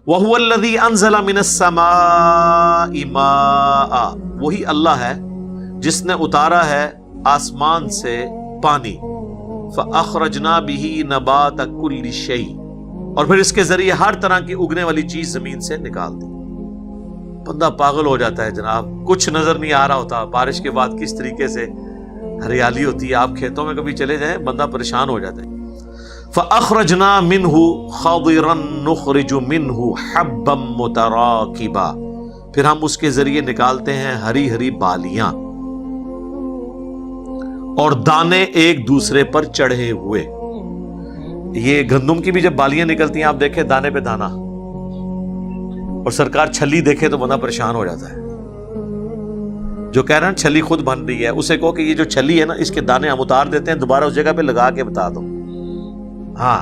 وَهُوَ الَّذِي أَنزَلَ مِنَ السَّمَاءِ مَاءً، وہی اللہ ہے جس نے اتارا ہے آسمان سے پانی، فَأَخْرَجْنَا بِهِ نَبَاتَ كُلِّ شَيْءٍ، اور پھر اس کے ذریعے ہر طرح کی اگنے والی چیز زمین سے نکال دی۔ بندہ پاگل ہو جاتا ہے جناب، کچھ نظر نہیں آ رہا ہوتا، بارش کے بعد کس طریقے سے ہریالی ہوتی ہے، آپ کھیتوں میں کبھی چلے جائیں بندہ پریشان ہو جاتا ہے۔ فَأَخْرَجْنَا مِنْهُ خَضِرًا نُخْرِجُ مِنْهُ حَبًّا مُتَرَاكِبًا، پھر ہم اس کے ذریعے نکالتے ہیں ہری ہری بالیاں اور دانے ایک دوسرے پر چڑھے ہوئے۔ یہ گندم کی بھی جب بالیاں نکلتی ہیں آپ دیکھیں دانے پہ دانا، اور سرکار چھلی دیکھے تو بندہ پریشان ہو جاتا ہے۔ جو کہہ رہے ہیں چھلی خود بن رہی ہے، اسے کہو کہ یہ جو چھلی ہے نا اس کے دانے ہم اتار دیتے ہیں، دوبارہ اس جگہ پہ لگا کے بتا دو۔ ہاں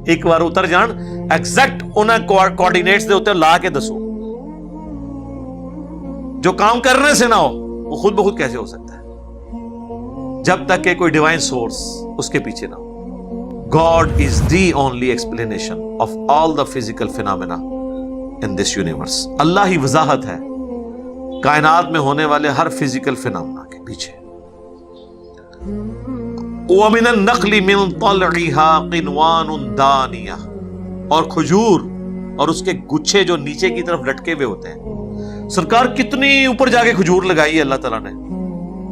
ایک بار اتر جان، ایگزیکٹ انہیں کوارڈینیٹس دے ہوتے لا کے دسو۔ جو کام کرنے سے نہ ہو وہ خود بخود کیسے ہو سکتا ہے جب تک کہ کوئی ڈیوائن سورس اس کے پیچھے نہ ہو۔ God is the only explanation of all the physical phenomena in this universe۔ اللہ ہی وضاحت ہے کائنات میں ہونے والے ہر فزیکل فینامنا کے پیچھے۔ وَمِنَ النَّخْلِ مِنْ طَلْعِهَا قِنْوَانٌ دَانِيَةٌ، اور کھجور اور اس کے گچھے جو نیچے کی طرف لٹکے ہوئے ہوتے ہیں۔ سرکار کتنی اوپر جا کے کھجور لگائی ہے اللہ تعالیٰ نے،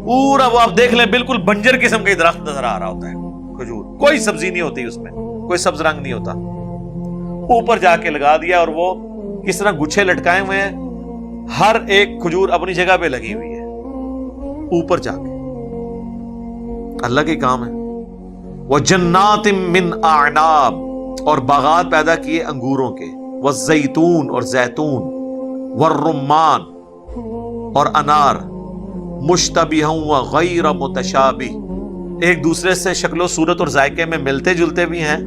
پورا وہ آپ دیکھ لیں بالکل بنجر قسم کا درخت نظر آ رہا ہوتا ہے کھجور، کوئی سبزی نہیں ہوتی اس میں، کوئی سبز رنگ نہیں ہوتا، اوپر جا کے لگا دیا، اور وہ کس طرح گچھے لٹکائے ہوئے ہیں، ہر ایک کھجور اپنی جگہ پہ لگی ہوئی ہے اوپر جا کے۔ اللہ کے کام ہے۔ وَجَنَّاتٍ مِّنْ أَعْنَابٍ، اور باغات پیدا کیے انگوروں کے، وَالزَّيْتُونَ، اور زیتون، وَالرُّمَّانَ، اور انار، مُشْتَبِهًا وَغَيْرَ مُتَشَابِهٍ، ایک دوسرے سے شکل و صورت اور ذائقے میں ملتے جلتے بھی ہیں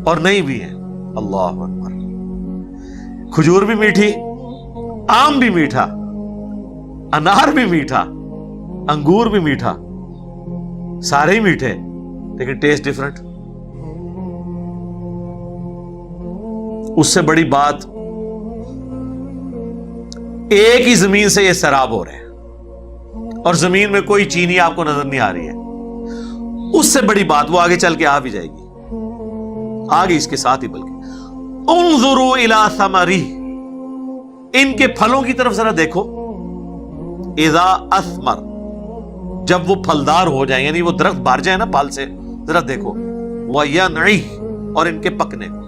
اور نہیں بھی ہیں۔ اللہ اکبر۔ کھجور بھی میٹھی، آم بھی میٹھا، انار بھی میٹھا، انگور بھی میٹھا، سارے ہی میٹھے لیکن ٹیسٹ ڈفرنٹ۔ اس سے بڑی بات، ایک ہی زمین سے یہ سیراب ہو رہے ہیں اور زمین میں کوئی چینی آپ کو نظر نہیں آ رہی ہے۔ اس سے بڑی بات وہ آگے چل کے آ بھی جائے گی، آگے اس کے ساتھ ہی، بلکہ انظروا الی ثمرہ، ان کے پھلوں کی طرف ذرا دیکھو، اذا اثمر، جب وہ پھلدار ہو جائیں، یعنی وہ درخت بھر جائے نا پھل سے، ذرا دیکھو، وینعہ، اور ان کے پکنے کو۔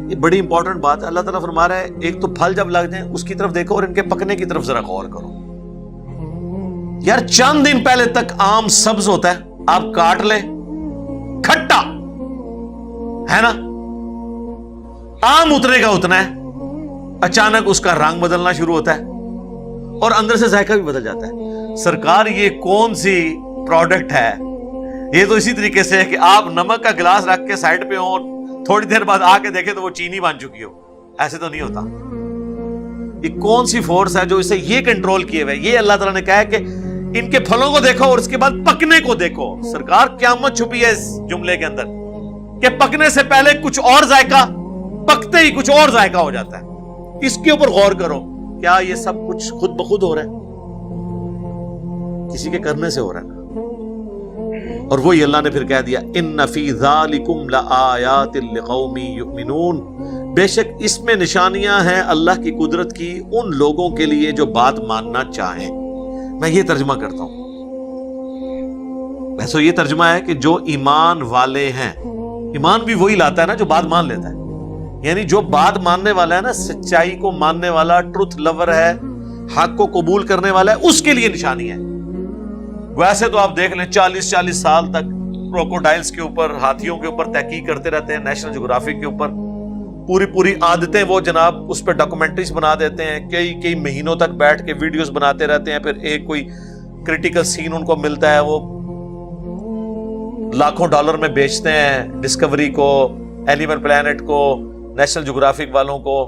یہ بڑی امپورٹنٹ بات ہے، اللہ تعالیٰ فرما رہا ہے ایک تو پھل جب لگ جائیں اس کی طرف دیکھو، اور ان کے پکنے کی طرف ذرا غور کرو۔ یار چند دن پہلے تک آم سبز ہوتا ہے، آپ کاٹ لیں کھٹا ہے نا، آم اتنے کا اتنا ہے، اچانک اس کا رنگ بدلنا شروع ہوتا ہے اور اندر سے ذائقہ بھی بدل جاتا ہے۔ سرکار یہ کون سی پروڈکٹ ہے؟ یہ تو اسی طریقے سے ہے کہ آپ نمک کا گلاس رکھ کے سائڈ پہ ہو، تھوڑی دیر بعد آ کے دیکھیں تو وہ چینی بن چکی ہو، ایسے تو نہیں ہوتا۔ یہ کون سی فورس ہے جو اسے یہ کنٹرول کیے ہوئے؟ یہ اللہ تعالیٰ نے کہا ہے کہ ان کے پھلوں کو دیکھو اور اس کے بعد پکنے کو دیکھو۔ سرکار قیامت چھپی ہے اس جملے کے اندر کہ پکنے سے پہلے کچھ اور ذائقہ، پکتے ہی کچھ اور ذائقہ ہو جاتا ہے۔ اس کے اوپر غور کرو، کیا یہ سب کچھ خود بخود ہو رہا ہے؟ کسی کے کرنے سے ہو رہا ہے نا۔ اور وہی اللہ نے پھر کہہ دیا ان فی ذالکم لآیات لقوم یؤمنون، بے شک اس میں نشانیاں ہیں اللہ کی قدرت کی ان لوگوں کے لیے جو بات ماننا چاہیں۔ میں یہ ترجمہ کرتا ہوں، ویسے یہ ترجمہ ہے کہ جو ایمان والے ہیں، ایمان بھی وہی لاتا ہے نا جو بات مان لیتا ہے، یعنی جو بات ماننے والا ہے نا، سچائی کو ماننے والا، ٹروتھ لور ہے، حق کو قبول کرنے والا ہے، اس کے لیے نشانی ہے۔ ویسے تو آپ دیکھ لیں 40 سال تک کروکوڈائلز کے اوپر، ہاتھیوں کے اوپر تحقیق کرتے رہتے ہیں، نیشنل جغرافی کے اوپر پوری عادتیں وہ جناب اس پہ ڈاکومنٹریز بنا دیتے ہیں، کئی مہینوں تک بیٹھ کے ویڈیوز بناتے رہتے ہیں، پھر ایک کوئی کریٹیکل سین ان کو ملتا ہے، وہ لاکھوں ڈالر میں بیچتے ہیں ڈسکوری کو، اینیمل پلانٹ کو، نیشنل جغرافک والوں کو،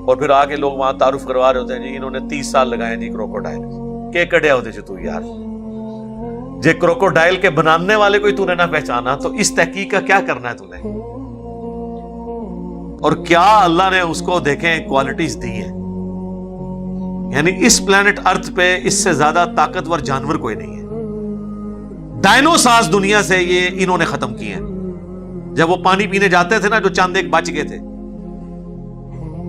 اور پھر آگے لوگ وہاں تعارف کروا رہے ہوتے ہیں جی انہوں نے 30 سال لگائے جی کروکوڈائل کے کڈیا ہوتے چھے تو یار جے کروکوڈائل کے بنانے والے کوئی تو نے نہ پہچانا تو اس تحقیق کا کیا کرنا ہے تو نے؟ اور کیا اللہ نے اس کو دیکھیں کوالٹیز دی ہیں. یعنی اس پلانٹ ارتھ پہ اس سے زیادہ طاقتور جانور کوئی نہیں ہے. ڈائنوسارز دنیا سے یہ انہوں نے ختم کیے ہیں. جب وہ پانی پینے جاتے تھے نا، جو چاند ایک بچ گئے تھے،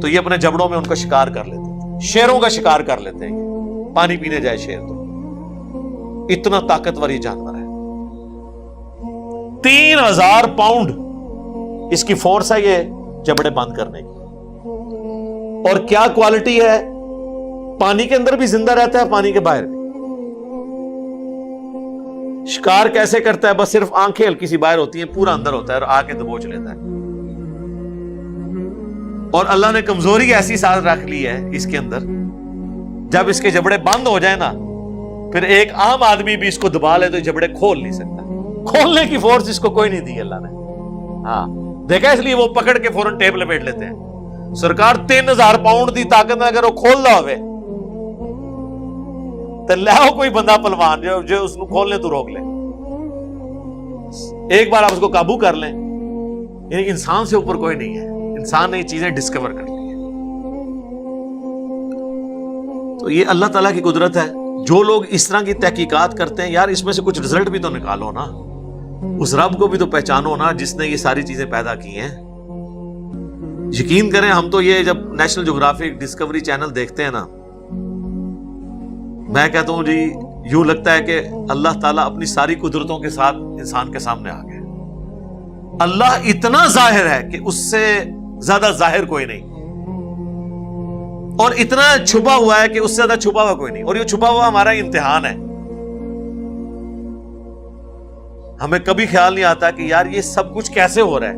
تو یہ اپنے جبڑوں میں ان کا شکار کر لیتے تھے. شیروں کا شکار کر لیتے ہیں. پانی پینے جائے شیر تو اتنا طاقتور یہ جانور ہے. 3000 پاؤنڈ اس کی فورس ہے یہ جبڑے بند کرنے کی. اور کیا کوالٹی ہے، پانی کے اندر بھی زندہ رہتا ہے، پانی کے باہر بھی. شکار کیسے کرتا ہے؟ بس صرف آنکھیں ہلکی سی باہر ہوتی ہیں، پورا اندر ہوتا ہے اور آ کے دبوچ لیتا ہے. اور اللہ نے کمزوری ایسی ساتھ رکھ لی ہے اس کے اندر، جب اس کے جبڑے بند ہو جائے نا، پھر ایک عام آدمی بھی اس کو دبا لے تو جبڑے کھول نہیں سکتا. کھولنے کی فورس اس کو کوئی نہیں دی اللہ نے. ہاں دیکھا، اس لیے وہ پکڑ کے فوراً ٹیپ لپیٹ لیتے ہیں. سرکار 3000 پاؤنڈ دی طاقت اگر وہ کھول دا ہوئے تو لاؤ کوئی بندہ پلوان جو اس کو کھولنے تو روک لے. ایک بار آپ اس کو قابو کر لیں. یعنی انسان سے اوپر کوئی نہیں ہے. انسان نے یہ چیزیں ڈسکور کر لی ہیں. تو یہ اللہ تعالیٰ کی قدرت ہے. جو لوگ اس طرح کی تحقیقات کرتے ہیں، یار اس میں سے کچھ رزلٹ بھی تو نکالو نا. اس رب کو بھی تو پہچانو نا جس نے یہ ساری چیزیں پیدا کی ہیں. یقین کریں، ہم تو یہ جب نیشنل جغرافک ڈسکوری چینل دیکھتے ہیں نا، میں کہتا ہوں جی یوں لگتا ہے کہ اللہ تعالیٰ اپنی ساری قدرتوں کے ساتھ انسان کے سامنے آ گئے. اللہ اتنا ظاہر ہے کہ اس سے زیادہ ظاہر کوئی نہیں، اور اتنا چھپا ہوا ہے کہ اس سے زیادہ چھپا ہوا کوئی نہیں. اور یہ چھپا ہوا ہمارا امتحان ہے. ہمیں کبھی خیال نہیں آتا کہ یار یہ سب کچھ کیسے ہو رہا ہے،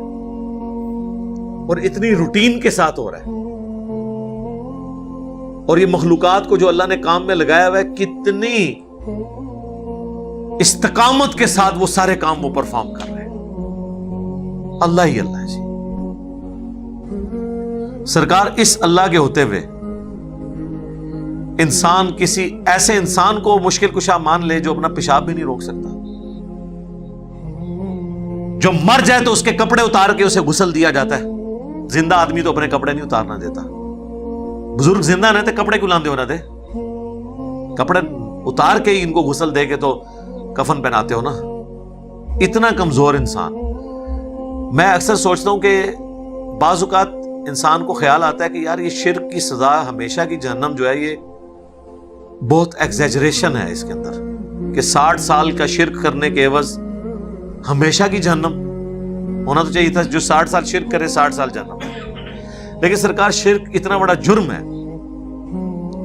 اور اتنی روٹین کے ساتھ ہو رہا ہے. اور یہ مخلوقات کو جو اللہ نے کام میں لگایا ہوا ہے، کتنی استقامت کے ساتھ وہ سارے کام وہ پرفارم کر رہے ہیں. اللہ ہی اللہ ہے جی. سرکار اس اللہ کے ہوتے ہوئے انسان کسی ایسے انسان کو مشکل کشا مان لے جو اپنا پیشاب بھی نہیں روک سکتا، جو مر جائے تو اس کے کپڑے اتار کے اسے غسل دیا جاتا ہے. زندہ آدمی تو اپنے کپڑے نہیں اتارنا دیتا. بزرگ زندہ رہتے کپڑے کیوں لاندے ہونا دے؟ کپڑے اتار کے ہی ان کو غسل دے کے تو کفن پہناتے ہو نا. اتنا کمزور انسان. میں اکثر سوچتا ہوں کہ بعض اوقات انسان کو خیال آتا ہے کہ یار یہ شرک کی سزا ہمیشہ کی جہنم جو ہے، یہ بہت ایگزیجریشن ہے اس کے اندر، کہ 60 سال کا شرک کرنے کے عوض ہمیشہ کی جہنم. ہونا تو چاہیے تھا جو 60 سال شرک کرے 60 سال جہنم. لیکن سرکار شرک اتنا بڑا جرم ہے.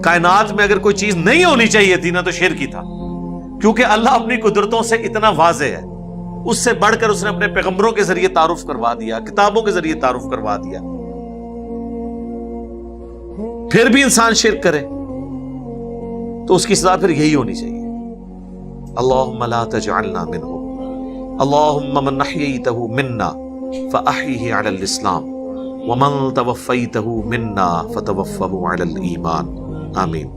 کائنات میں اگر کوئی چیز نہیں ہونی چاہیے تھی نا تو شرک ہی تھا، کیونکہ اللہ اپنی قدرتوں سے اتنا واضح ہے. اس سے بڑھ کر اس نے اپنے پیغمبروں کے ذریعے تعارف کروا دیا، کتابوں کے ذریعے تعارف کروا دیا. پھر بھی انسان شرک کرے تو اس کی سزا پھر یہی ہونی چاہیے. اللہم لا تجعلنا منہم، اللہم من احییتہ منا فاحیہ علی الاسلام ومن توفیتہ منا فتوفہ علی الایمان. آمین.